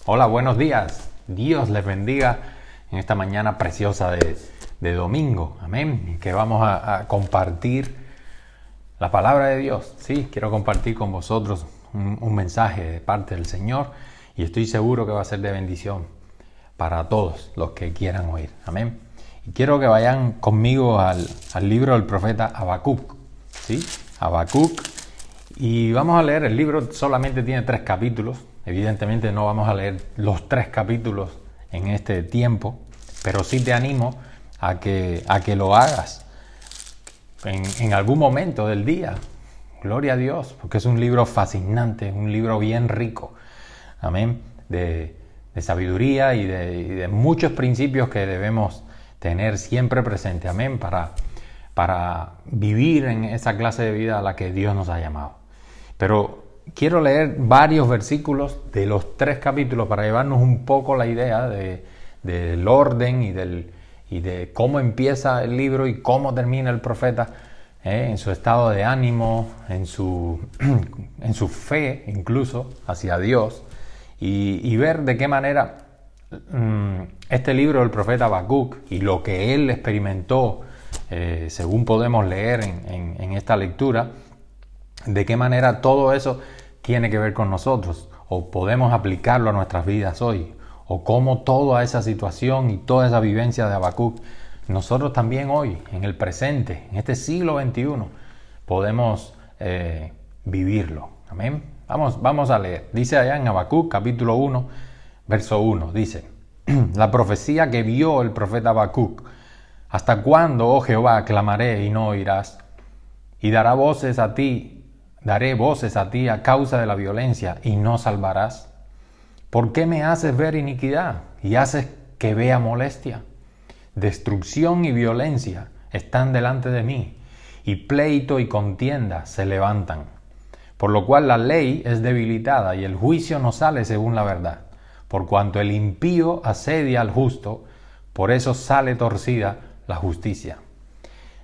Hola, buenos días. Dios les bendiga en esta mañana preciosa de domingo. Amén. Que vamos a compartir la palabra de Dios. Sí, quiero compartir con vosotros un mensaje de parte del Señor y estoy seguro que va a ser de bendición para todos los que quieran oír. Amén. Y quiero que vayan conmigo al libro del profeta Habacuc. ¿Sí? Habacuc. Y vamos a leer, el libro solamente tiene 3 capítulos. Evidentemente no vamos a leer los 3 capítulos en este tiempo, pero sí te animo a que lo hagas en algún momento del día. Gloria a Dios, porque es un libro fascinante, un libro bien rico. Amén. De sabiduría y de muchos principios que debemos tener siempre presente. Amén. Para vivir en esa clase de vida a la que Dios nos ha llamado. Pero quiero leer varios versículos de los 3 capítulos para llevarnos un poco la idea del orden y de cómo empieza el libro y cómo termina el profeta en su estado de ánimo, en su fe incluso hacia Dios y ver de qué manera este libro del profeta Habacuc y lo que él experimentó según podemos leer en esta lectura, de qué manera todo eso tiene que ver con nosotros o podemos aplicarlo a nuestras vidas hoy, o cómo toda esa situación y toda esa vivencia de Habacuc nosotros también hoy, en el presente, en este siglo XXI, podemos vivirlo. Amén. Vamos a leer. Dice allá en Habacuc capítulo 1, verso 1, dice: la profecía que vio el profeta Habacuc. ¿Hasta cuándo, oh Jehová, clamaré y no oirás? Y daré voces a ti a causa de la violencia y no salvarás. ¿Por qué me haces ver iniquidad y haces que vea molestia? Destrucción y violencia están delante de mí, y pleito y contienda se levantan. Por lo cual la ley es debilitada y el juicio no sale según la verdad. Por cuanto el impío asedia al justo, por eso sale torcida la justicia.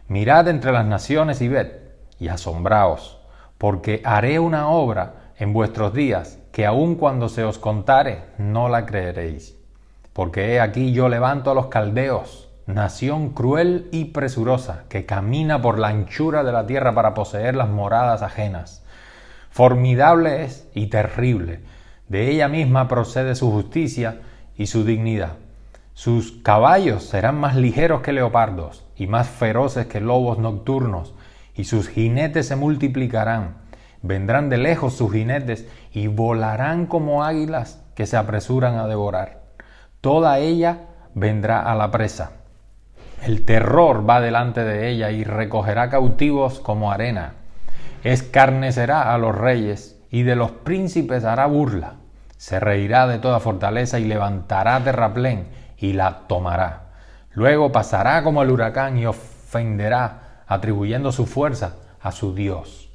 Mirad entre las naciones y ved, y asombraos, porque haré una obra en vuestros días, que aun cuando se os contare, no la creeréis. Porque he aquí yo levanto a los caldeos, nación cruel y presurosa, que camina por la anchura de la tierra para poseer las moradas ajenas. Formidable es y terrible, de ella misma procede su justicia y su dignidad. Sus caballos serán más ligeros que leopardos y más feroces que lobos nocturnos, y sus jinetes se multiplicarán. Vendrán de lejos sus jinetes y volarán como águilas que se apresuran a devorar. Toda ella vendrá a la presa. El terror va delante de ella y recogerá cautivos como arena. Escarnecerá a los reyes y de los príncipes hará burla. Se reirá de toda fortaleza y levantará terraplén y la tomará. Luego pasará como el huracán y ofenderá, atribuyendo su fuerza a su Dios.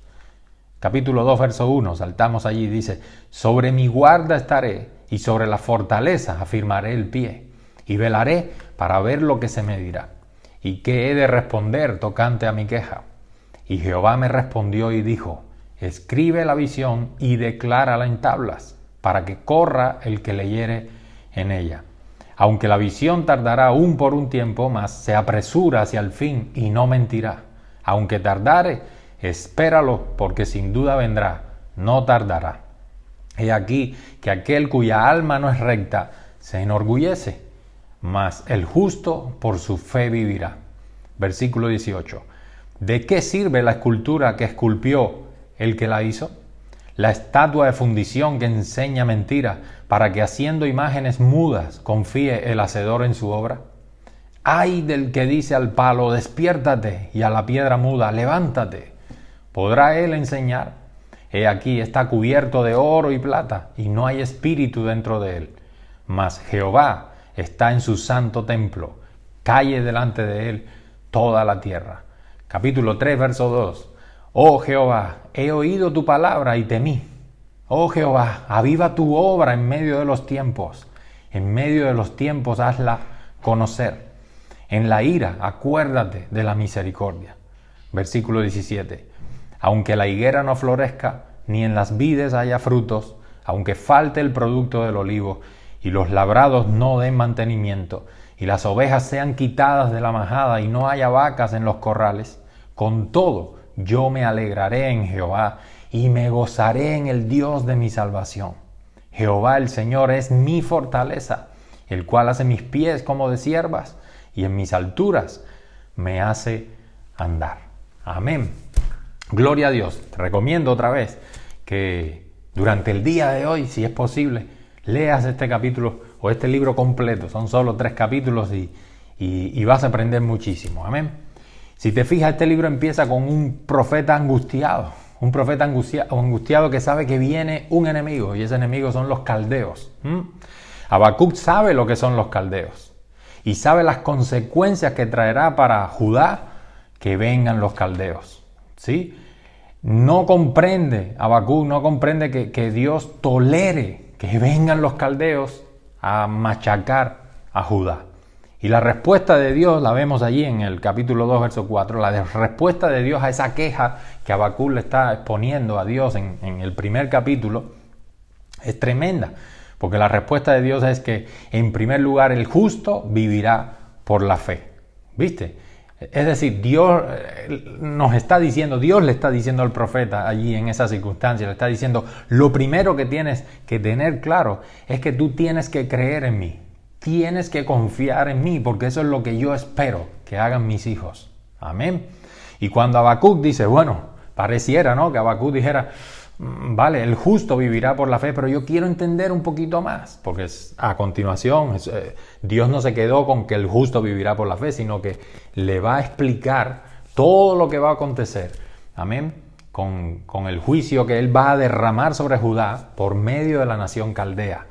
Capítulo 2, verso 1, saltamos allí, dice: sobre mi guarda estaré, y sobre la fortaleza afirmaré el pie, y velaré para ver lo que se me dirá, y qué he de responder tocante a mi queja. Y Jehová me respondió y dijo: escribe la visión y declárala en tablas, para que corra el que leyere en ella. Aunque la visión tardará aún por un tiempo, mas se apresura hacia el fin y no mentirá. Aunque tardare, espéralo, porque sin duda vendrá, no tardará. He aquí que aquel cuya alma no es recta se enorgullece, mas el justo por su fe vivirá. Versículo 18. ¿De qué sirve la escultura que esculpió el que la hizo? La estatua de fundición que enseña mentira, para que haciendo imágenes mudas confíe el hacedor en su obra. ¡Ay del que dice al palo, despiértate! Y a la piedra muda, levántate. ¿Podrá él enseñar? He aquí está cubierto de oro y plata, y no hay espíritu dentro de él. Mas Jehová está en su santo templo, calle delante de él toda la tierra. Capítulo 3, verso 2. Oh Jehová, he oído tu palabra y temí. Oh Jehová, aviva tu obra en medio de los tiempos. En medio de los tiempos hazla conocer. En la ira acuérdate de la misericordia. Versículo 17. Aunque la higuera no florezca, ni en las vides haya frutos, aunque falte el producto del olivo, y los labrados no den mantenimiento, y las ovejas sean quitadas de la majada, y no haya vacas en los corrales, con todo yo me alegraré en Jehová, y me gozaré en el Dios de mi salvación. Jehová el Señor es mi fortaleza, el cual hace mis pies como de ciervas, y en mis alturas me hace andar. Amén. Gloria a Dios. Te recomiendo otra vez que durante el día de hoy, si es posible, leas este capítulo o este libro completo. Son solo 3 capítulos y vas a aprender muchísimo. Amén. Si te fijas, este libro empieza con un profeta angustiado. Un profeta angustiado que sabe que viene un enemigo, y ese enemigo son los caldeos. Habacuc sabe lo que son los caldeos y sabe las consecuencias que traerá para Judá que vengan los caldeos. ¿Sí? No comprende, Habacuc no comprende que Dios tolere que vengan los caldeos a machacar a Judá. Y la respuesta de Dios la vemos allí en el capítulo 2, verso 4. La respuesta de Dios a esa queja que Habacuc le está exponiendo a Dios en el primer capítulo es tremenda. Porque la respuesta de Dios es que, en primer lugar, el justo vivirá por la fe. ¿Viste? Es decir, Dios nos está diciendo, Dios le está diciendo al profeta allí en esa circunstancia, le está diciendo, lo primero que tienes que tener claro es que tú tienes que creer en mí. Tienes que confiar en mí, porque eso es lo que yo espero que hagan mis hijos. Amén. Y cuando Habacuc dice, bueno, pareciera, ¿no?, que Habacuc dijera, vale, el justo vivirá por la fe, pero yo quiero entender un poquito más, porque a continuación Dios no se quedó con que el justo vivirá por la fe, sino que le va a explicar todo lo que va a acontecer. Amén. Con el juicio que él va a derramar sobre Judá por medio de la nación caldea.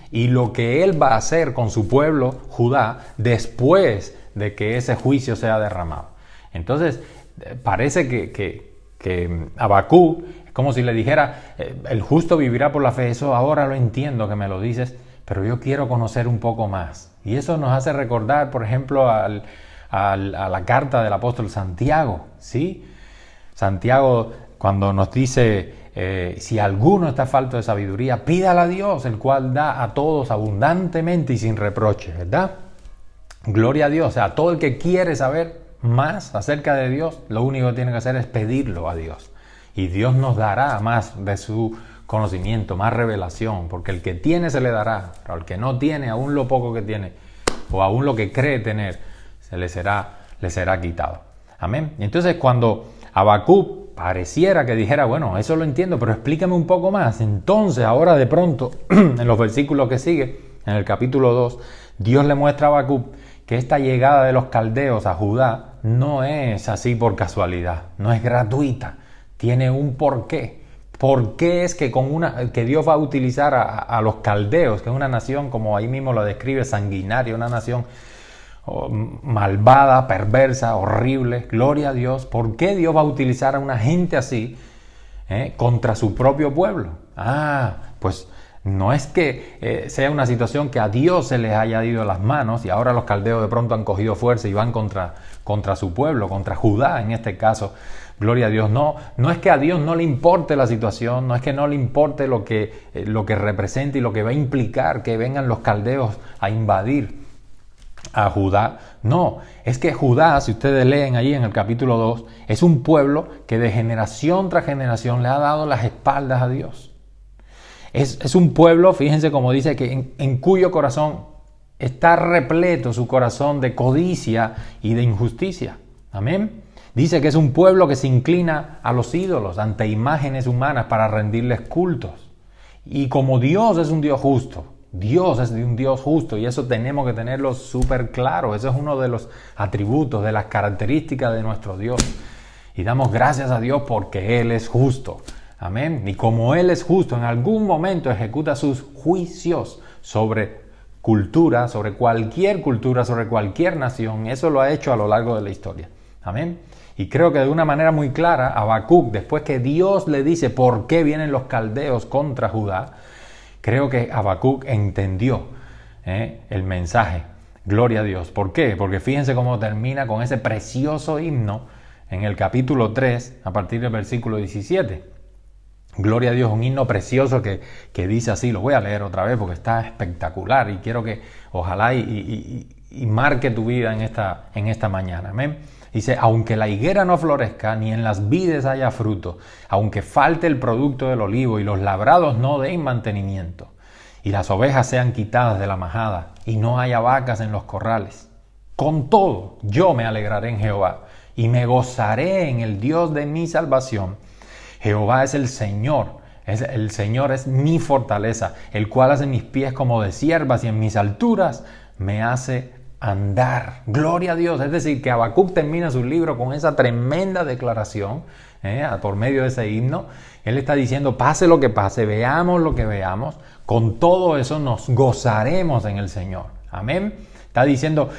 Y lo que él va a hacer con su pueblo, Judá, después de que ese juicio sea derramado. Entonces, parece que Habacuc es como si le dijera, el justo vivirá por la fe. Eso ahora lo entiendo que me lo dices, pero yo quiero conocer un poco más. Y eso nos hace recordar, por ejemplo, a la carta del apóstol Santiago, ¿sí? Santiago, cuando nos dice, si alguno está falto de sabiduría, pídala a Dios, el cual da a todos abundantemente y sin reproche, ¿verdad? Gloria a Dios. O sea, todo el que quiere saber más acerca de Dios, lo único que tiene que hacer es pedirlo a Dios. Y Dios nos dará más de su conocimiento, más revelación, porque el que tiene se le dará, pero al que no tiene, aún lo poco que tiene, o aún lo que cree tener, le será quitado. Amén. Y entonces cuando Habacuc pareciera que dijera, bueno, eso lo entiendo, pero explícame un poco más. Entonces, ahora de pronto, en los versículos que sigue, en el capítulo 2, Dios le muestra a Habacuc que esta llegada de los caldeos a Judá no es así por casualidad, no es gratuita, tiene un porqué. ¿Por qué es que Dios va a utilizar a los caldeos, que es una nación, como ahí mismo lo describe, sanguinaria, una nación malvada, perversa, horrible? Gloria a Dios. ¿Por qué Dios va a utilizar a una gente así contra su propio pueblo? Pues no es que sea una situación que a Dios se les haya ido las manos y ahora los caldeos de pronto han cogido fuerza y van contra su pueblo, contra Judá en este caso. Gloria a Dios. No es que a Dios no le importe la situación, no es que no le importe lo que representa y lo que va a implicar que vengan los caldeos a invadir a Judá. No, es que Judá, si ustedes leen allí en el capítulo 2, es un pueblo que de generación tras generación le ha dado las espaldas a Dios. Es un pueblo, fíjense como dice, que en cuyo corazón está repleto su corazón de codicia y de injusticia. Amén. Dice que es un pueblo que se inclina a los ídolos, ante imágenes humanas para rendirles cultos. Y como Dios es un Dios justo, Dios es un Dios justo, y eso tenemos que tenerlo súper claro. Eso es uno de los atributos, de las características de nuestro Dios. Y damos gracias a Dios porque Él es justo. Amén. Y como Él es justo, en algún momento ejecuta sus juicios sobre cultura, sobre cualquier nación. Eso lo ha hecho a lo largo de la historia. Amén. Y creo que de una manera muy clara, Habacuc, después que Dios le dice por qué vienen los caldeos contra Judá, creo que Habacuc entendió el mensaje. Gloria a Dios. ¿Por qué? Porque fíjense cómo termina con ese precioso himno en el capítulo 3, a partir del versículo 17. Gloria a Dios, un himno precioso que dice así, lo voy a leer otra vez porque está espectacular y quiero que ojalá y marque tu vida en esta mañana. Amén. Dice, aunque la higuera no florezca, ni en las vides haya fruto, aunque falte el producto del olivo y los labrados no den mantenimiento, y las ovejas sean quitadas de la majada, y no haya vacas en los corrales, con todo yo me alegraré en Jehová, y me gozaré en el Dios de mi salvación. Jehová es el Señor es mi fortaleza, el cual hace mis pies como de ciervas y en mis alturas me hace andar. Gloria a Dios. Es decir, que Habacuc termina su libro con esa tremenda declaración, por medio de ese himno. Él está diciendo, pase lo que pase, veamos lo que veamos, con todo eso nos gozaremos en el Señor. Amén. Está diciendo,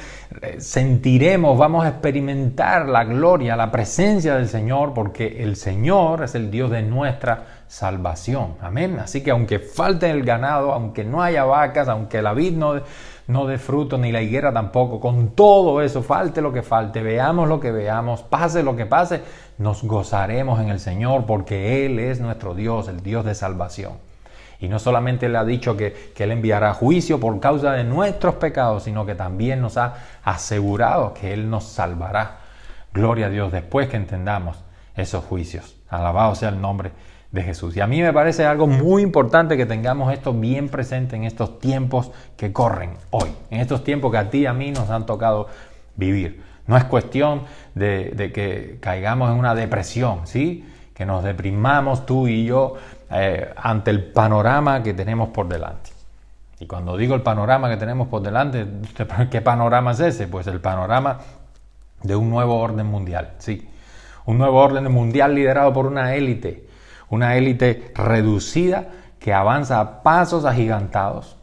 sentiremos, vamos a experimentar la gloria, la presencia del Señor, porque el Señor es el Dios de nuestra salvación. Amén. Así que aunque falte el ganado, aunque no haya vacas, aunque la vid no dé fruto, ni la higuera tampoco, con todo eso, falte lo que falte, veamos lo que veamos, pase lo que pase, nos gozaremos en el Señor, porque Él es nuestro Dios, el Dios de salvación. Y no solamente Él ha dicho que Él enviará juicio por causa de nuestros pecados, sino que también nos ha asegurado que Él nos salvará. Gloria a Dios, después que entendamos esos juicios. Alabado sea el nombre de Jesús. Y a mí me parece algo muy importante que tengamos esto bien presente en estos tiempos que corren hoy, en estos tiempos que a ti y a mí nos han tocado vivir. No es cuestión de que caigamos en una depresión, ¿sí? Que nos deprimamos tú y yo ante el panorama que tenemos por delante. Y cuando digo el panorama que tenemos por delante, ¿qué panorama es ese? Pues el panorama de un nuevo orden mundial, sí. Un nuevo orden mundial liderado por una élite reducida que avanza a pasos agigantados,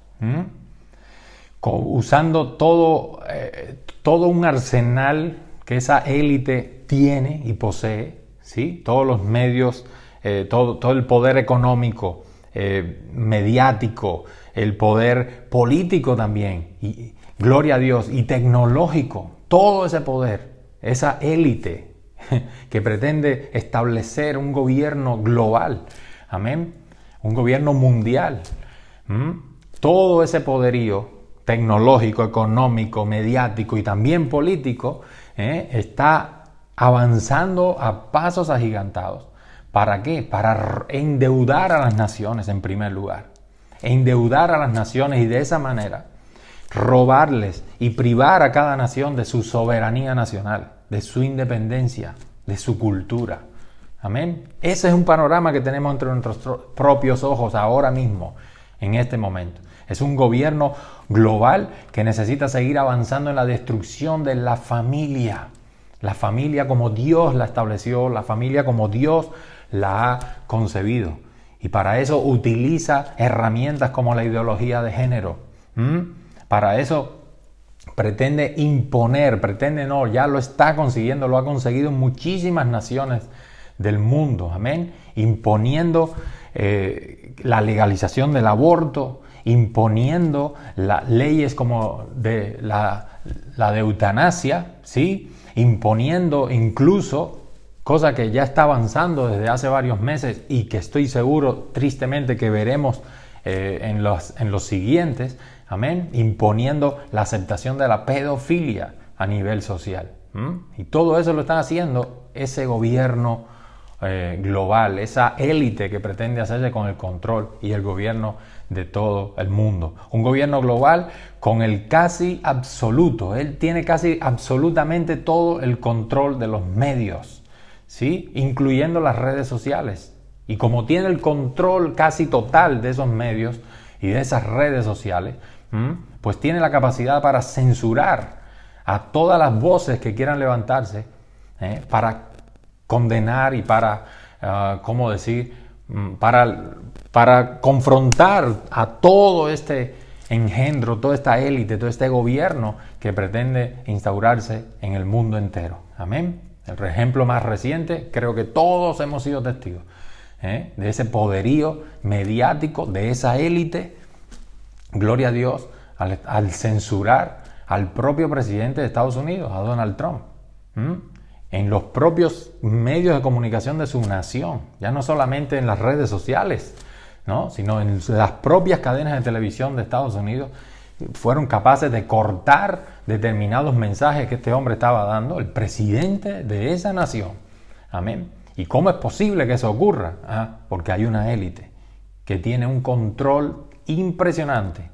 usando todo un arsenal que esa élite tiene y posee, ¿sí? Todos los medios, todo el poder económico, mediático, el poder político también, y gloria a Dios, y tecnológico, todo ese poder, esa élite que pretende establecer un gobierno global, amén, un gobierno mundial. Todo ese poderío tecnológico, económico, mediático y también político está avanzando a pasos agigantados. ¿Para qué? Para endeudar a las naciones en primer lugar. Endeudar a las naciones y de esa manera robarles y privar a cada nación de su soberanía nacional, de su independencia, de su cultura. Amén. Ese es un panorama que tenemos entre nuestros propios ojos ahora mismo, en este momento. Es un gobierno global que necesita seguir avanzando en la destrucción de la familia como Dios la estableció, la familia como Dios la ha concebido. Y para eso utiliza herramientas como la ideología de género. Para eso pretende imponer, ya lo está consiguiendo, lo ha conseguido en muchísimas naciones del mundo, amén, imponiendo la legalización del aborto, imponiendo leyes como de la de eutanasia, ¿sí? Imponiendo incluso, cosa que ya está avanzando desde hace varios meses y que estoy seguro, tristemente, que veremos en los siguientes, amén, imponiendo la aceptación de la pedofilia a nivel social. Y todo eso lo están haciendo ese gobierno global, esa élite que pretende hacerse con el control y el gobierno de todo el mundo. Un gobierno global con el casi absoluto. Él tiene casi absolutamente todo el control de los medios, ¿sí? Incluyendo las redes sociales. Y como tiene el control casi total de esos medios y de esas redes sociales, pues tiene la capacidad para censurar a todas las voces que quieran levantarse para condenar y para, para confrontar a todo este engendro, toda esta élite, todo este gobierno que pretende instaurarse en el mundo entero. Amén. El ejemplo más reciente, creo que todos hemos sido testigos de ese poderío mediático, de esa élite, gloria a Dios, al censurar al propio presidente de Estados Unidos, a Donald Trump, en los propios medios de comunicación de su nación, ya no solamente en las redes sociales, ¿no?, sino en las propias cadenas de televisión de Estados Unidos, fueron capaces de cortar determinados mensajes que este hombre estaba dando, el presidente de esa nación. Amén. ¿Y cómo es posible que eso ocurra? Porque hay una élite que tiene un control impresionante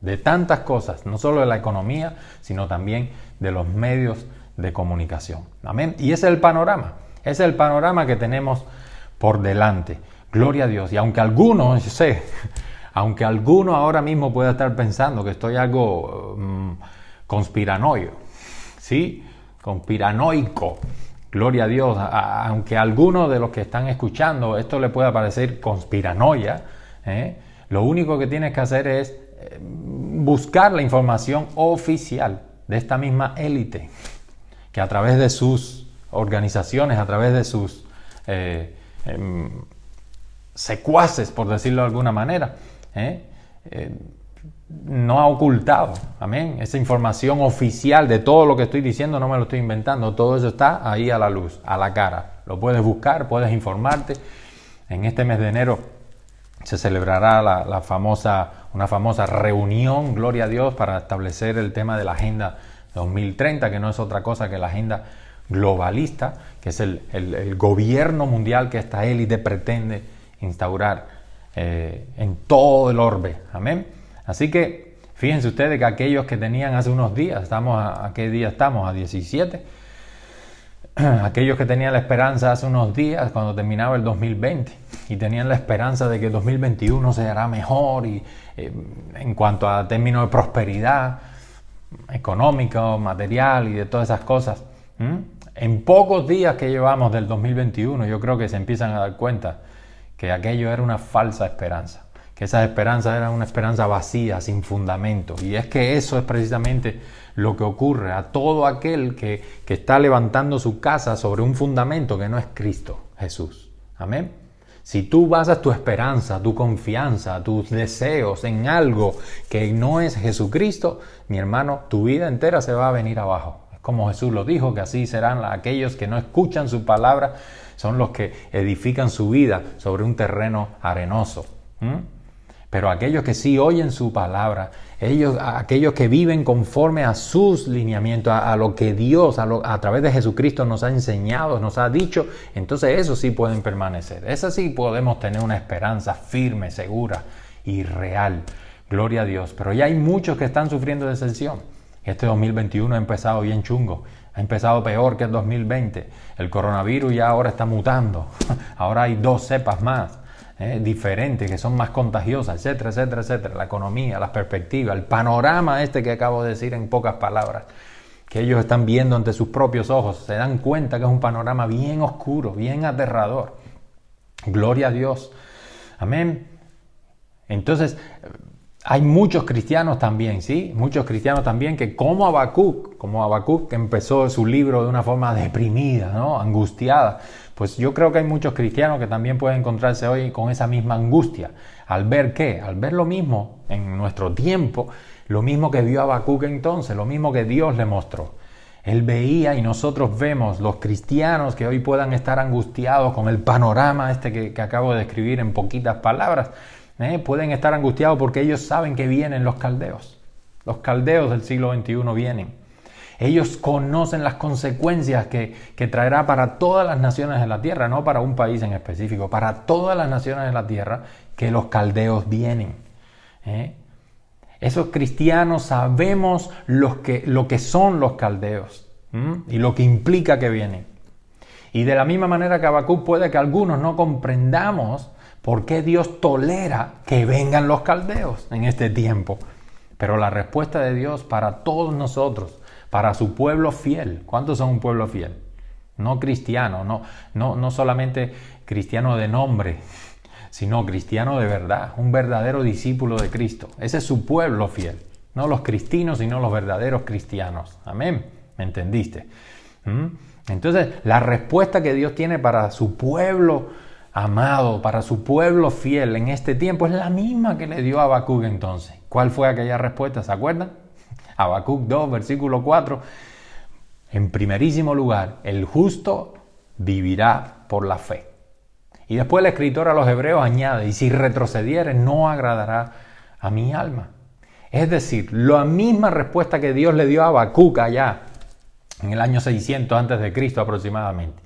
de tantas cosas, no solo de la economía, sino también de los medios de comunicación. Amén. Y ese es el panorama. Ese es el panorama que tenemos por delante. Gloria a Dios. Y aunque algunos, yo sé, aunque alguno ahora mismo pueda estar pensando que estoy algo conspiranoico, ¿sí? Conspiranoico. Gloria a Dios. Aunque a alguno de los que están escuchando esto le pueda parecer conspiranoia, lo único que tienes que hacer es buscar la información oficial de esta misma élite, que a través de sus organizaciones, a través de sus secuaces, por decirlo de alguna manera, no ha ocultado, amén, esa información oficial de todo lo que estoy diciendo, no me lo estoy inventando, todo eso está ahí a la luz, a la cara, lo puedes buscar, puedes informarte. En este mes de enero se celebrará una famosa reunión, gloria a Dios, para establecer el tema de la Agenda 2030, que no es otra cosa que la agenda globalista, que es el gobierno mundial que esta élite pretende instaurar en todo el orbe. Amén. Así que fíjense ustedes que aquellos que tenían hace unos días, ¿a qué día estamos? ¿A 17? Aquellos que tenían la esperanza hace unos días, cuando terminaba el 2020, y tenían la esperanza de que el 2021 se hará mejor y en cuanto a términos de prosperidad económica, material y de todas esas cosas. En pocos días que llevamos del 2021, yo creo que se empiezan a dar cuenta que aquello era una falsa esperanza, que esas esperanzas eran una esperanza vacía, sin fundamento. Y es que eso es precisamente lo que ocurre a todo aquel que está levantando su casa sobre un fundamento que no es Cristo Jesús. Amén. Si tú basas tu esperanza, tu confianza, tus deseos en algo que no es Jesucristo, mi hermano, tu vida entera se va a venir abajo. Es como Jesús lo dijo, que así serán aquellos que no escuchan su palabra, son los que edifican su vida sobre un terreno arenoso. Pero aquellos que sí oyen su palabra, aquellos que viven conforme a sus lineamientos, a lo que Dios a través de Jesucristo nos ha enseñado, nos ha dicho, entonces esos sí pueden permanecer. Esas sí podemos tener una esperanza firme, segura y real. Gloria a Dios. Pero ya hay muchos que están sufriendo deserción. Este 2021 ha empezado bien chungo. Ha empezado peor que el 2020. El coronavirus ya ahora está mutando. Ahora hay 2 cepas más. Diferentes, que son más contagiosas, etcétera, etcétera, etcétera. La economía, las perspectivas, el panorama que acabo de decir en pocas palabras, que ellos están viendo ante sus propios ojos, se dan cuenta que es un panorama bien oscuro, bien aterrador. Gloria a Dios. Amén. Entonces, hay muchos cristianos también, ¿sí? Muchos cristianos también que como Habacuc que empezó su libro de una forma deprimida, ¿no? Angustiada. Pues yo creo que hay muchos cristianos que también pueden encontrarse hoy con esa misma angustia. ¿Al ver qué? Al ver lo mismo en nuestro tiempo, lo mismo que vio Habacuc entonces, lo mismo que Dios le mostró. Él veía y nosotros vemos los cristianos que hoy puedan estar angustiados con el panorama que acabo de describir en poquitas palabras. Pueden estar angustiados porque ellos saben que vienen los caldeos. Los caldeos del siglo XXI vienen. Ellos conocen las consecuencias que traerá para todas las naciones de la tierra, no para un país en específico, para todas las naciones de la tierra, que los caldeos vienen. Esos cristianos sabemos lo que son los caldeos y lo que implica que vienen. Y de la misma manera que Habacuc, puede que algunos no comprendamos por qué Dios tolera que vengan los caldeos en este tiempo. Pero la respuesta de Dios para todos nosotros, para su pueblo fiel. ¿Cuántos son un pueblo fiel? No cristiano, no solamente cristiano de nombre, sino cristiano de verdad, un verdadero discípulo de Cristo. Ese es su pueblo fiel. No los cristinos, sino los verdaderos cristianos. Amén. ¿Me entendiste? Entonces, la respuesta que Dios tiene para su pueblo amado, para su pueblo fiel en este tiempo es la misma que le dio a Habacuc entonces. ¿Cuál fue aquella respuesta? ¿Se acuerdan? Habacuc 2, versículo 4. En primerísimo lugar, el justo vivirá por la fe. Y después el escritor a los Hebreos añade, y si retrocediere no agradará a mi alma. Es decir, la misma respuesta que Dios le dio a Habacuc allá en el año 600 antes de Cristo aproximadamente.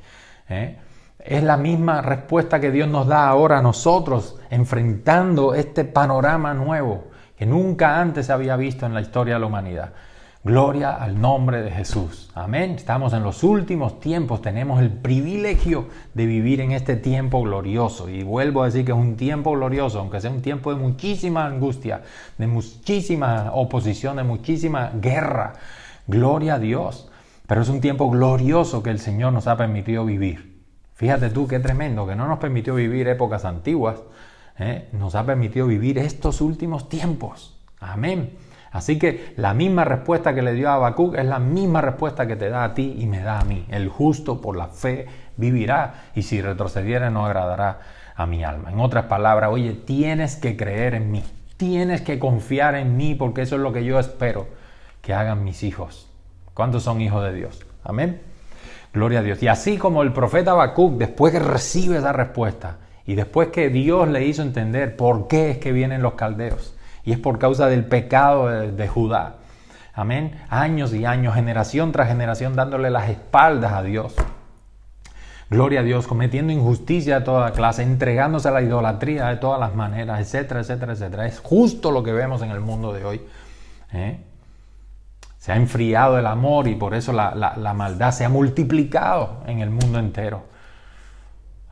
Es la misma respuesta que Dios nos da ahora a nosotros, enfrentando este panorama nuevo que nunca antes se había visto en la historia de la humanidad. Gloria al nombre de Jesús. Amén. Estamos en los últimos tiempos. Tenemos el privilegio de vivir en este tiempo glorioso. Y vuelvo a decir que es un tiempo glorioso, aunque sea un tiempo de muchísima angustia, de muchísima oposición, de muchísima guerra. Gloria a Dios. Pero es un tiempo glorioso que el Señor nos ha permitido vivir. Fíjate tú qué tremendo, que no nos permitió vivir épocas antiguas. Nos ha permitido vivir estos últimos tiempos. Amén. Así que la misma respuesta que le dio a Habacuc es la misma respuesta que te da a ti y me da a mí. El justo por la fe vivirá y si retrocediere no agradará a mi alma. En otras palabras, oye, tienes que creer en mí, tienes que confiar en mí porque eso es lo que yo espero que hagan mis hijos. ¿Cuántos son hijos de Dios? Amén. Gloria a Dios. Y así como el profeta Habacuc, después que recibe esa respuesta y después que Dios le hizo entender por qué es que vienen los caldeos, y es por causa del pecado de Judá. Amén. Años y años, generación tras generación, dándole las espaldas a Dios. Gloria a Dios, cometiendo injusticia de toda clase, entregándose a la idolatría de todas las maneras, etcétera, etcétera, etcétera. Es justo lo que vemos en el mundo de hoy. Se ha enfriado el amor y por eso la maldad se ha multiplicado en el mundo entero.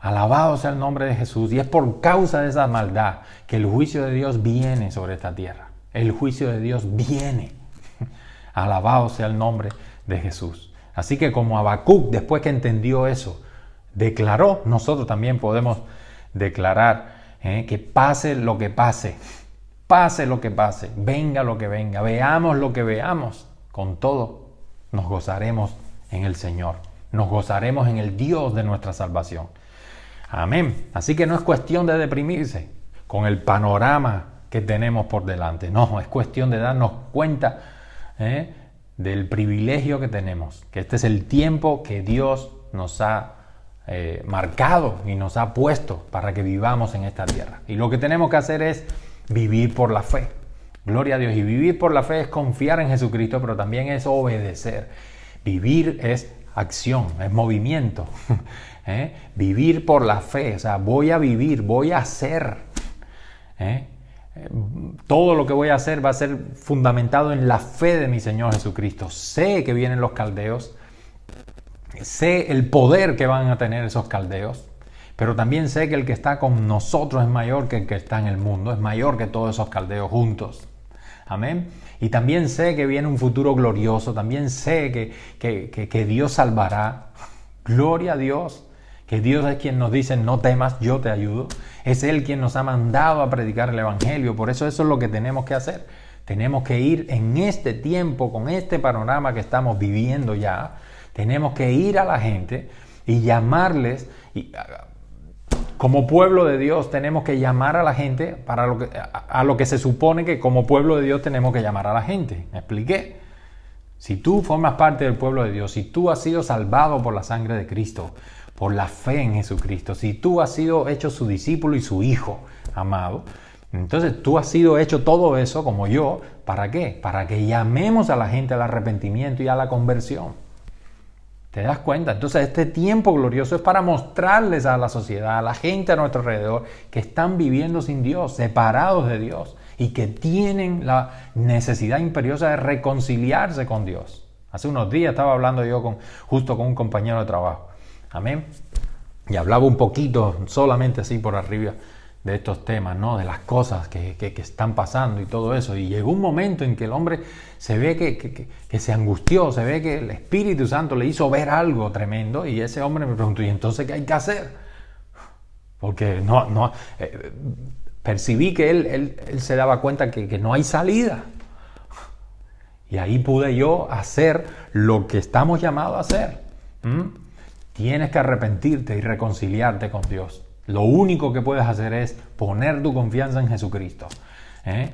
Alabado sea el nombre de Jesús. Y es por causa de esa maldad que el juicio de Dios viene sobre esta tierra. El juicio de Dios viene. Alabado sea el nombre de Jesús. Así que como Habacuc, después que entendió eso, declaró, nosotros también podemos declarar que pase lo que pase, venga lo que venga, veamos lo que veamos, con todo nos gozaremos en el Señor. Nos gozaremos en el Dios de nuestra salvación. Amén. Así que no es cuestión de deprimirse con el panorama que tenemos por delante. No, es cuestión de darnos cuenta del privilegio que tenemos. Que este es el tiempo que Dios nos ha marcado y nos ha puesto para que vivamos en esta tierra. Y lo que tenemos que hacer es vivir por la fe. Gloria a Dios. Y vivir por la fe es confiar en Jesucristo, pero también es obedecer. Vivir es acción, es movimiento. Vivir por la fe, o sea, voy a vivir, voy a hacer. Todo lo que voy a hacer va a ser fundamentado en la fe de mi Señor Jesucristo. Sé que vienen los caldeos, sé el poder que van a tener esos caldeos, pero también sé que el que está con nosotros es mayor que el que está en el mundo, es mayor que todos esos caldeos juntos. Amén. Y también sé que viene un futuro glorioso, también sé que Dios salvará. Gloria a Dios. Que Dios es quien nos dice, no temas, yo te ayudo. Es Él quien nos ha mandado a predicar el Evangelio. Por eso es lo que tenemos que hacer. Tenemos que ir en este tiempo, con este panorama que estamos viviendo ya. Tenemos que ir a la gente y llamarles. Como pueblo de Dios tenemos que llamar a la gente para a lo que se supone que como pueblo de Dios tenemos que llamar a la gente. ¿Me expliqué? Si tú formas parte del pueblo de Dios, si tú has sido salvado por la sangre de Cristo, por la fe en Jesucristo, si tú has sido hecho su discípulo y su hijo amado, entonces tú has sido hecho todo eso como yo, ¿para qué? Para que llamemos a la gente al arrepentimiento y a la conversión. ¿Te das cuenta? Entonces este tiempo glorioso es para mostrarles a la sociedad, a la gente a nuestro alrededor, que están viviendo sin Dios, separados de Dios y que tienen la necesidad imperiosa de reconciliarse con Dios. Hace unos días estaba hablando yo justo con un compañero de trabajo. Amén. Y hablaba un poquito, solamente así por arriba, de estos temas, ¿no? De las cosas que están pasando y todo eso. Y llegó un momento en que el hombre se ve que se angustió, se ve que el Espíritu Santo le hizo ver algo tremendo. Y ese hombre me preguntó, ¿y entonces qué hay que hacer? Porque percibí que él se daba cuenta que no hay salida. Y ahí pude yo hacer lo que estamos llamados a hacer. Tienes que arrepentirte y reconciliarte con Dios. Lo único que puedes hacer es poner tu confianza en Jesucristo.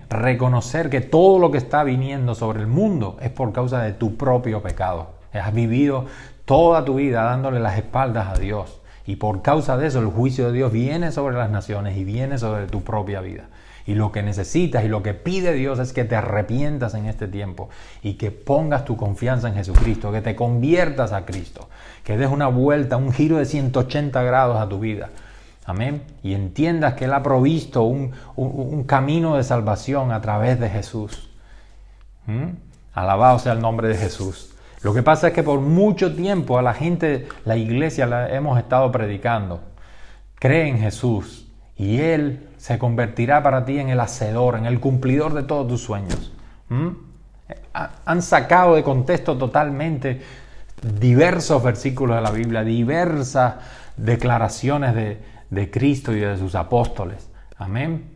Reconocer que todo lo que está viniendo sobre el mundo es por causa de tu propio pecado. Has vivido toda tu vida dándole las espaldas a Dios. Y por causa de eso el juicio de Dios viene sobre las naciones y viene sobre tu propia vida. Y lo que necesitas y lo que pide Dios es que te arrepientas en este tiempo y que pongas tu confianza en Jesucristo, que te conviertas a Cristo, que des una vuelta, un giro de 180 grados a tu vida. Amén. Y entiendas que Él ha provisto un camino de salvación a través de Jesús. Alabado sea el nombre de Jesús. Lo que pasa es que por mucho tiempo a la gente, la iglesia la hemos estado predicando. Cree en Jesús y Él se convertirá para ti en el hacedor, en el cumplidor de todos tus sueños. Han sacado de contexto totalmente diversos versículos de la Biblia, diversas declaraciones de Cristo y de sus apóstoles. Amén.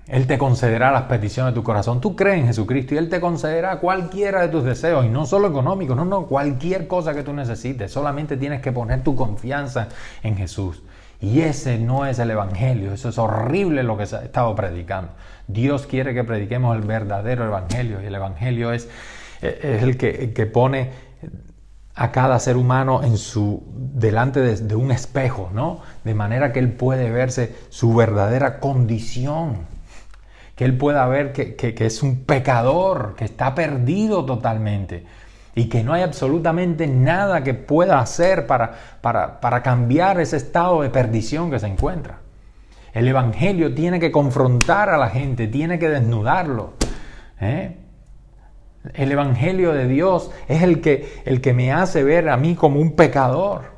Él te concederá las peticiones de tu corazón. Tú crees en Jesucristo y Él te concederá cualquiera de tus deseos, y no solo económicos, no, cualquier cosa que tú necesites. Solamente tienes que poner tu confianza en Jesús. Y ese no es el Evangelio. Eso es horrible lo que se ha estado predicando. Dios quiere que prediquemos el verdadero Evangelio, y el Evangelio es el que pone a cada ser humano delante de un espejo, ¿no? De manera que él puede verse su verdadera condición. Que él pueda ver que es un pecador, que está perdido totalmente y que no hay absolutamente nada que pueda hacer para cambiar ese estado de perdición que se encuentra. El Evangelio tiene que confrontar a la gente, tiene que desnudarlo. El Evangelio de Dios es el que me hace ver a mí como un pecador,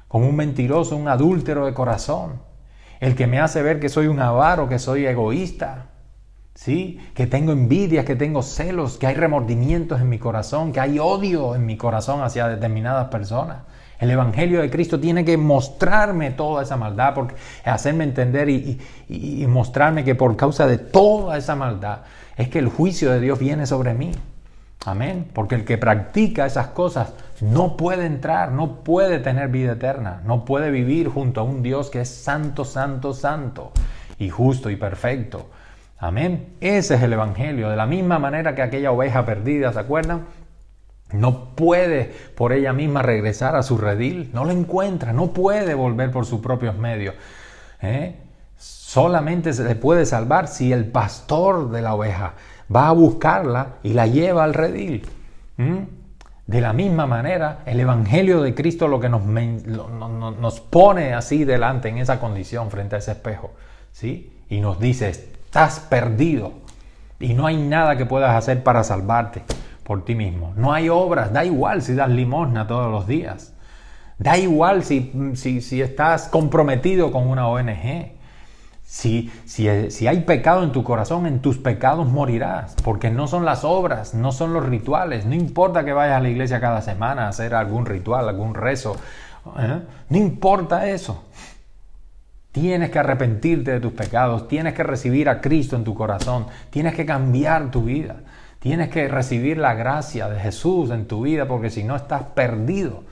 como un mentiroso, un adúltero de corazón. El que me hace ver que soy un avaro, que soy egoísta. ¿Sí? Que tengo envidia, que tengo celos, que hay remordimientos en mi corazón, que hay odio en mi corazón hacia determinadas personas. El Evangelio de Cristo tiene que mostrarme toda esa maldad, porque hacerme entender y mostrarme que por causa de toda esa maldad es que el juicio de Dios viene sobre mí. Amén. Porque el que practica esas cosas no puede entrar, no puede tener vida eterna, no puede vivir junto a un Dios que es santo, santo, santo y justo y perfecto. Amén. Ese es el Evangelio. De la misma manera que aquella oveja perdida, ¿se acuerdan? No puede por ella misma regresar a su redil. No la encuentra. No puede volver por sus propios medios. Solamente se le puede salvar si el pastor de la oveja va a buscarla y la lleva al redil. De la misma manera, el Evangelio de Cristo lo que nos pone así delante en esa condición frente a ese espejo. ¿Sí? Y nos dice: estás perdido y no hay nada que puedas hacer para salvarte por ti mismo. No hay obras, da igual si das limosna todos los días. Da igual si estás comprometido con una ONG. Si hay pecado en tu corazón, en tus pecados morirás, porque no son las obras, no son los rituales. No importa que vayas a la iglesia cada semana a hacer algún ritual, algún rezo. No importa eso. Tienes que arrepentirte de tus pecados, tienes que recibir a Cristo en tu corazón, tienes que cambiar tu vida, tienes que recibir la gracia de Jesús en tu vida, porque si no estás perdido.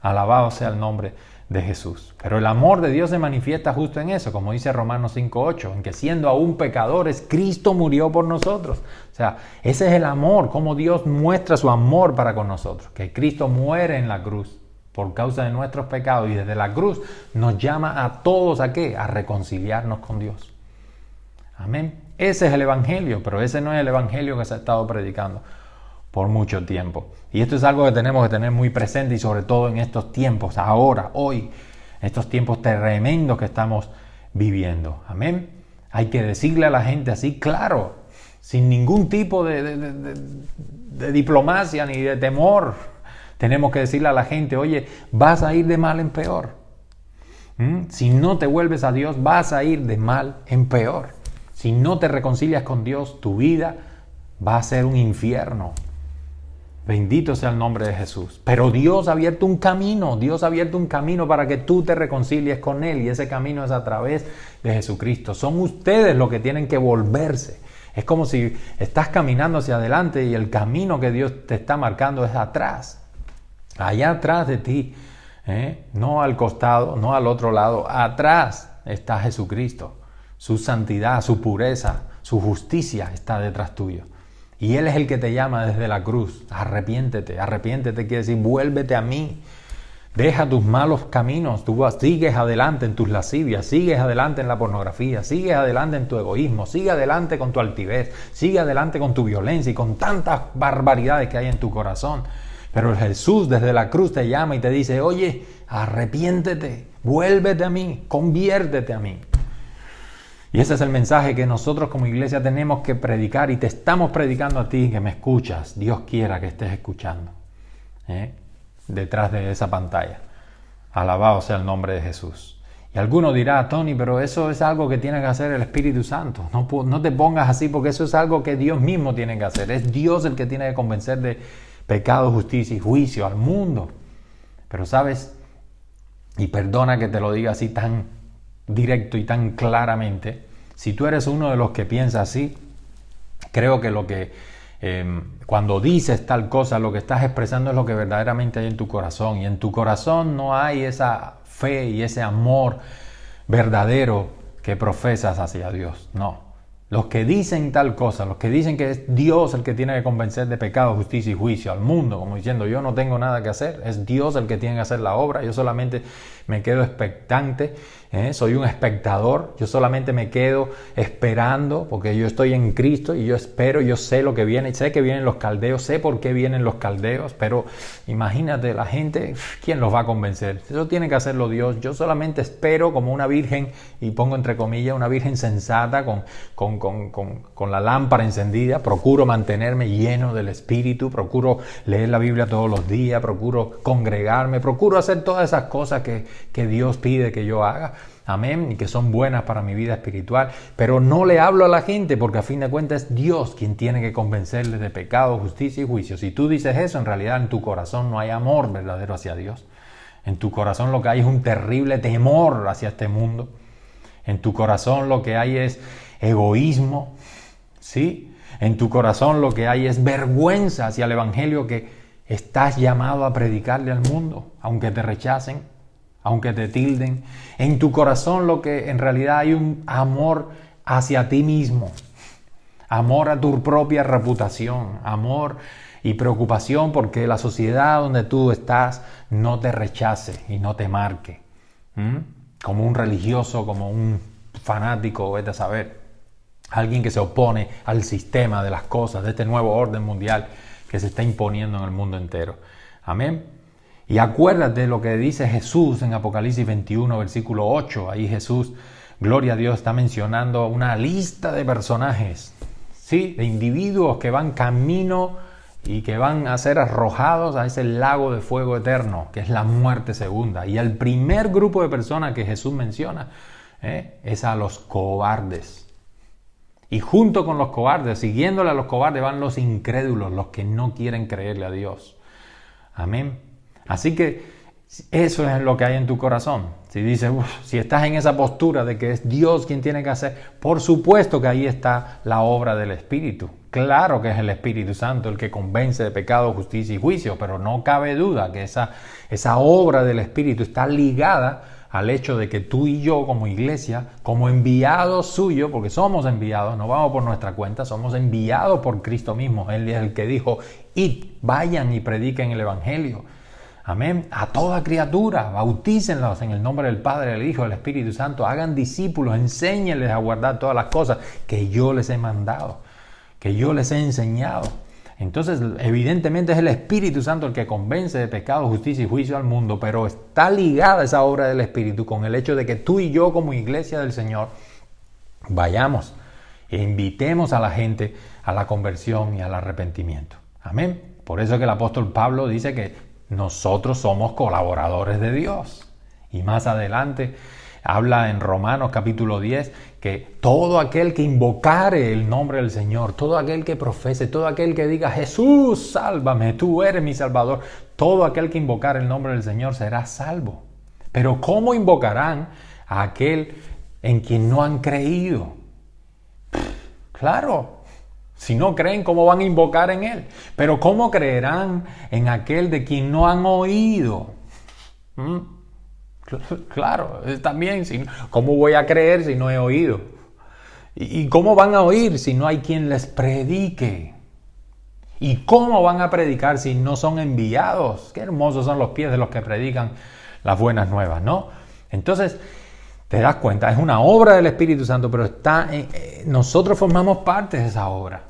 Alabado sea el nombre de Jesús. Pero el amor de Dios se manifiesta justo en eso, como dice Romanos 5:8, en que siendo aún pecadores, Cristo murió por nosotros. O sea, ese es el amor, cómo Dios muestra su amor para con nosotros, que Cristo muere en la cruz por causa de nuestros pecados, y desde la cruz nos llama a todos ¿a qué? A reconciliarnos con Dios. Amén. Ese es el Evangelio, pero ese no es el Evangelio que se ha estado predicando por mucho tiempo. Y esto es algo que tenemos que tener muy presente, y sobre todo en estos tiempos, ahora, hoy, estos tiempos tremendos que estamos viviendo. Amén. Hay que decirle a la gente así, claro, sin ningún tipo de diplomacia ni de temor. Tenemos que decirle a la gente: oye, vas a ir de mal en peor. Si no te vuelves a Dios, vas a ir de mal en peor. Si no te reconcilias con Dios, tu vida va a ser un infierno. Bendito sea el nombre de Jesús. Pero Dios ha abierto un camino. Dios ha abierto un camino para que tú te reconcilies con Él. Y ese camino es a través de Jesucristo. Son ustedes los que tienen que volverse. Es como si estás caminando hacia adelante y el camino que Dios te está marcando es atrás. Allá atrás de ti, no al costado, no al otro lado, atrás está Jesucristo. Su santidad, su pureza, su justicia está detrás tuyo. Y Él es el que te llama desde la cruz. Arrepiéntete. Arrepiéntete quiere decir vuélvete a mí. Deja tus malos caminos. Tú sigues adelante en tus lascivias. Sigues adelante en la pornografía. Sigues adelante en tu egoísmo. Sigue adelante con tu altivez. Sigue adelante con tu violencia y con tantas barbaridades que hay en tu corazón. Pero Jesús desde la cruz te llama y te dice, oye, arrepiéntete. Vuélvete a mí. Conviértete a mí. Y ese es el mensaje que nosotros como iglesia tenemos que predicar y te estamos predicando a ti que me escuchas. Dios quiera que estés escuchando detrás de esa pantalla. Alabado sea el nombre de Jesús. Y alguno dirá, Tony, pero eso es algo que tiene que hacer el Espíritu Santo. No te pongas así porque eso es algo que Dios mismo tiene que hacer. Es Dios el que tiene que convencer de pecado, justicia y juicio al mundo. Pero sabes, y perdona que te lo diga así tan directo y tan claramente, si tú eres uno de los que piensa así, creo que cuando dices tal cosa, lo que estás expresando es lo que verdaderamente hay en tu corazón, y en tu corazón no hay esa fe y ese amor verdadero que profesas hacia Dios. No. Los que dicen tal cosa, los que dicen que es Dios el que tiene que convencer de pecado, justicia y juicio al mundo, como diciendo yo no tengo nada que hacer, es Dios el que tiene que hacer la obra, yo solamente me quedo expectante, soy un espectador, yo solamente me quedo esperando porque yo estoy en Cristo y yo espero, yo sé lo que viene, sé que vienen los caldeos, sé por qué vienen los caldeos, pero imagínate la gente, ¿quién los va a convencer? Eso tiene que hacerlo Dios, yo solamente espero como una virgen, y pongo entre comillas, una virgen sensata con la lámpara encendida, procuro mantenerme lleno del Espíritu, procuro leer la Biblia todos los días, procuro congregarme, procuro hacer todas esas cosas que Dios pide que yo haga, amén, y que son buenas para mi vida espiritual, pero no le hablo a la gente porque a fin de cuentas es Dios quien tiene que convencerles de pecado, justicia y juicio. Si tú dices eso, en realidad en tu corazón no hay amor verdadero hacia Dios. En tu corazón lo que hay es un terrible temor hacia este mundo. En tu corazón lo que hay es egoísmo, ¿sí? En tu corazón lo que hay es vergüenza hacia el evangelio que estás llamado a predicarle al mundo, aunque te rechacen, aunque te tilden. En tu corazón lo que en realidad hay un amor hacia ti mismo, amor a tu propia reputación, amor y preocupación porque la sociedad donde tú estás no te rechace y no te marque. Como un religioso, como un fanático, vete a saber. Alguien que se opone al sistema de las cosas, de este nuevo orden mundial que se está imponiendo en el mundo entero. Amén. Y acuérdate lo que dice Jesús en Apocalipsis 21, versículo 8. Ahí Jesús, gloria a Dios, está mencionando una lista de personajes, ¿sí? De individuos que van camino y que van a ser arrojados a ese lago de fuego eterno, que es la muerte segunda. Y el primer grupo de personas que Jesús menciona es a los cobardes. Y junto con los cobardes, siguiéndole a los cobardes, van los incrédulos, los que no quieren creerle a Dios. Amén. Así que eso es lo que hay en tu corazón. Si dices, si estás en esa postura de que es Dios quien tiene que hacer, por supuesto que ahí está la obra del Espíritu. Claro que es el Espíritu Santo el que convence de pecado, justicia y juicio, pero no cabe duda que esa obra del Espíritu está ligada al hecho de que tú y yo como iglesia, como enviados suyos, porque somos enviados, no vamos por nuestra cuenta, somos enviados por Cristo mismo. Él es el que dijo, id, vayan y prediquen el Evangelio. Amén. A toda criatura, bautícenlos en el nombre del Padre, del Hijo, del Espíritu Santo, hagan discípulos, enséñenles a guardar todas las cosas que yo les he mandado, que yo les he enseñado. Entonces, evidentemente es el Espíritu Santo el que convence de pecado, justicia y juicio al mundo, pero está ligada esa obra del Espíritu con el hecho de que tú y yo como iglesia del Señor vayamos e invitemos a la gente a la conversión y al arrepentimiento. Amén. Por eso es que el apóstol Pablo dice que nosotros somos colaboradores de Dios. Y más adelante habla en Romanos capítulo 10 que todo aquel que invocare el nombre del Señor, todo aquel que profese, todo aquel que diga Jesús, sálvame, tú eres mi Salvador, todo aquel que invocare el nombre del Señor será salvo. Pero ¿cómo invocarán a aquel en quien no han creído? Claro, si no creen, ¿cómo van a invocar en Él? Pero ¿cómo creerán en aquel de quien no han oído? Claro, también, ¿cómo voy a creer si no he oído? ¿Y cómo van a oír si no hay quien les predique? ¿Y cómo van a predicar si no son enviados? Qué hermosos son los pies de los que predican las buenas nuevas, ¿no? Entonces, te das cuenta, es una obra del Espíritu Santo, pero nosotros formamos parte de esa obra.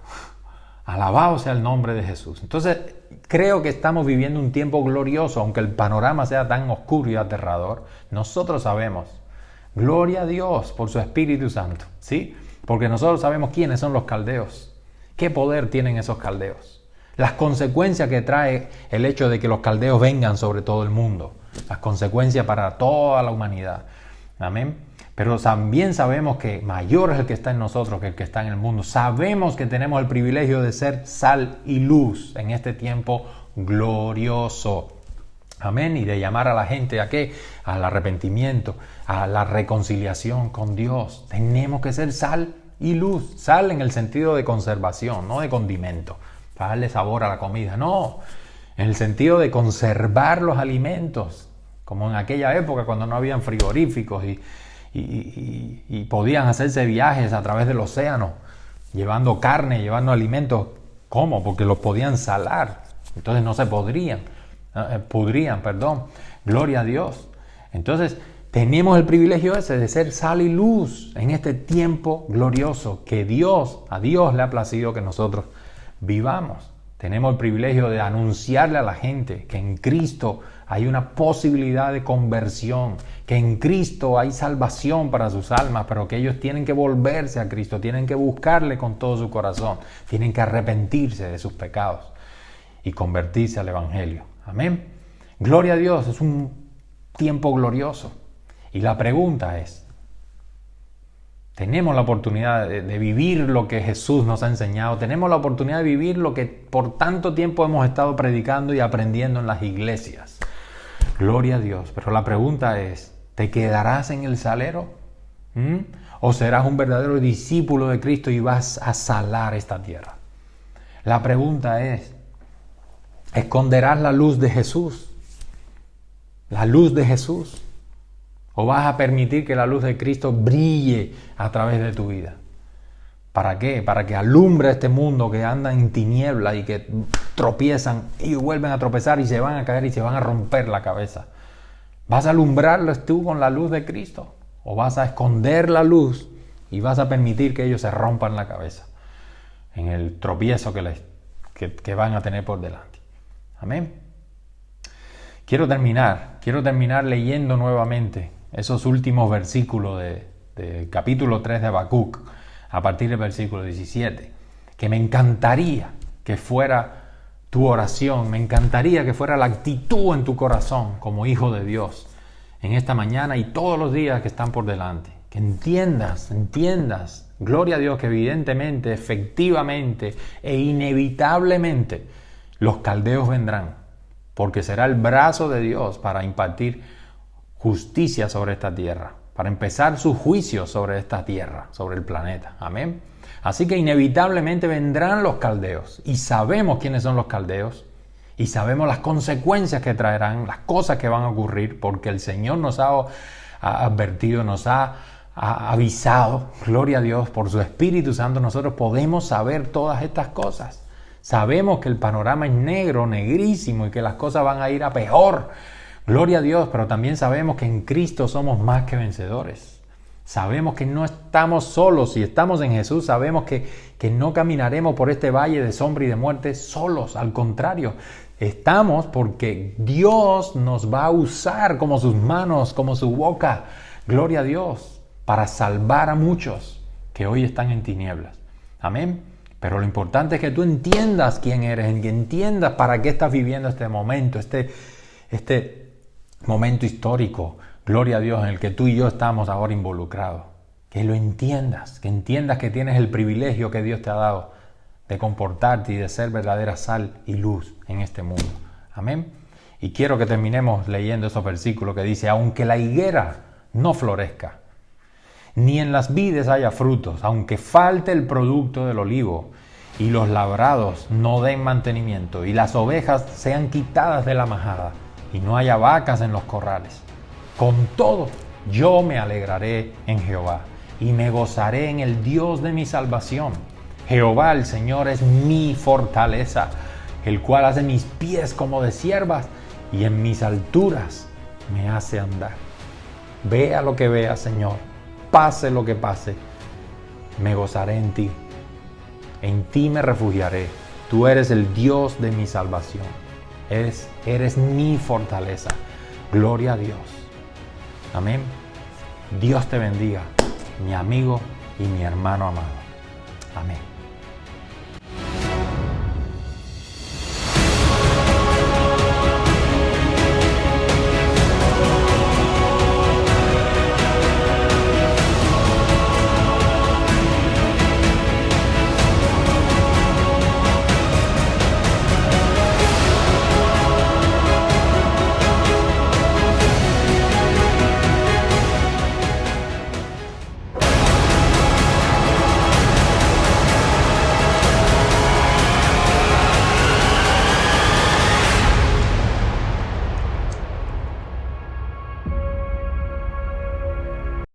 Alabado sea el nombre de Jesús. Entonces, creo que estamos viviendo un tiempo glorioso, aunque el panorama sea tan oscuro y aterrador. Nosotros sabemos, gloria a Dios por su Espíritu Santo, ¿sí? Porque nosotros sabemos quiénes son los caldeos, qué poder tienen esos caldeos, las consecuencias que trae el hecho de que los caldeos vengan sobre todo el mundo, las consecuencias para toda la humanidad. Amén. Pero también sabemos que mayor es el que está en nosotros que el que está en el mundo. Sabemos que tenemos el privilegio de ser sal y luz en este tiempo glorioso. Amén. Y de llamar a la gente ¿a qué? Al arrepentimiento, a la reconciliación con Dios. Tenemos que ser sal y luz. Sal en el sentido de conservación, no de condimento, para darle sabor a la comida. No, en el sentido de conservar los alimentos, como en aquella época cuando no habían frigoríficos y podían hacerse viajes a través del océano, llevando carne, llevando alimentos. ¿Cómo? Porque los podían salar. Entonces no se pudrían. Gloria a Dios. Entonces tenemos el privilegio ese de ser sal y luz en este tiempo glorioso que a Dios le ha placido que nosotros vivamos. Tenemos el privilegio de anunciarle a la gente que en Cristo hay una posibilidad de conversión, que en Cristo hay salvación para sus almas, pero que ellos tienen que volverse a Cristo, tienen que buscarle con todo su corazón, tienen que arrepentirse de sus pecados y convertirse al Evangelio. Amén. Gloria a Dios, es un tiempo glorioso. Y la pregunta es, ¿tenemos la oportunidad de vivir lo que Jesús nos ha enseñado? ¿Tenemos la oportunidad de vivir lo que por tanto tiempo hemos estado predicando y aprendiendo en las iglesias? Gloria a Dios. Pero la pregunta es, ¿te quedarás en el salero? ¿O serás un verdadero discípulo de Cristo y vas a salar esta tierra? La pregunta es, ¿esconderás la luz de Jesús? ¿La luz de Jesús? ¿O vas a permitir que la luz de Cristo brille a través de tu vida? ¿Para qué? Para que alumbre este mundo que anda en tinieblas y que tropiezan y vuelven a tropezar y se van a caer y se van a romper la cabeza. ¿Vas a alumbrarlos tú con la luz de Cristo? ¿O vas a esconder la luz y vas a permitir que ellos se rompan la cabeza en el tropiezo que van a tener por delante? Amén. Quiero terminar leyendo nuevamente esos últimos versículos de capítulo 3 de Habacuc, a partir del versículo 17, que me encantaría que fuera tu oración, me encantaría que fuera la actitud en tu corazón como hijo de Dios en esta mañana y todos los días que están por delante. Que entiendas, gloria a Dios, que evidentemente, efectivamente e inevitablemente los caldeos vendrán, porque será el brazo de Dios para impartir justicia sobre esta tierra, para empezar su juicio sobre esta tierra, sobre el planeta. Amén. Así que inevitablemente vendrán los caldeos y sabemos quiénes son los caldeos y sabemos las consecuencias que traerán, las cosas que van a ocurrir, porque el Señor nos ha advertido, nos ha avisado, gloria a Dios, por su Espíritu Santo nosotros podemos saber todas estas cosas. Sabemos que el panorama es negro, negrísimo y que las cosas van a ir a peor. Gloria a Dios, pero también sabemos que en Cristo somos más que vencedores. Sabemos que no estamos solos. Si estamos en Jesús, sabemos que no caminaremos por este valle de sombra y de muerte solos. Al contrario, estamos porque Dios nos va a usar como sus manos, como su boca. Gloria a Dios, para salvar a muchos que hoy están en tinieblas. Amén. Pero lo importante es que tú entiendas quién eres, que entiendas para qué estás viviendo este momento, este momento histórico, gloria a Dios, en el que tú y yo estamos ahora involucrados. Que lo entiendas, que tienes el privilegio que Dios te ha dado de comportarte y de ser verdadera sal y luz en este mundo. Amén. Y quiero que terminemos leyendo esos versículos que dice, aunque la higuera no florezca, ni en las vides haya frutos, aunque falte el producto del olivo y los labrados no den mantenimiento y las ovejas sean quitadas de la majada y no haya vacas en los corrales, con todo yo me alegraré en Jehová y me gozaré en el Dios de mi salvación. Jehová, el Señor, es mi fortaleza, el cual hace mis pies como de ciervas y en mis alturas me hace andar. Vea lo que vea, Señor, pase lo que pase, me gozaré en ti. En ti me refugiaré. Tú eres el Dios de mi salvación. Eres mi fortaleza. Gloria a Dios. Amén. Dios te bendiga, mi amigo y mi hermano amado. Amén.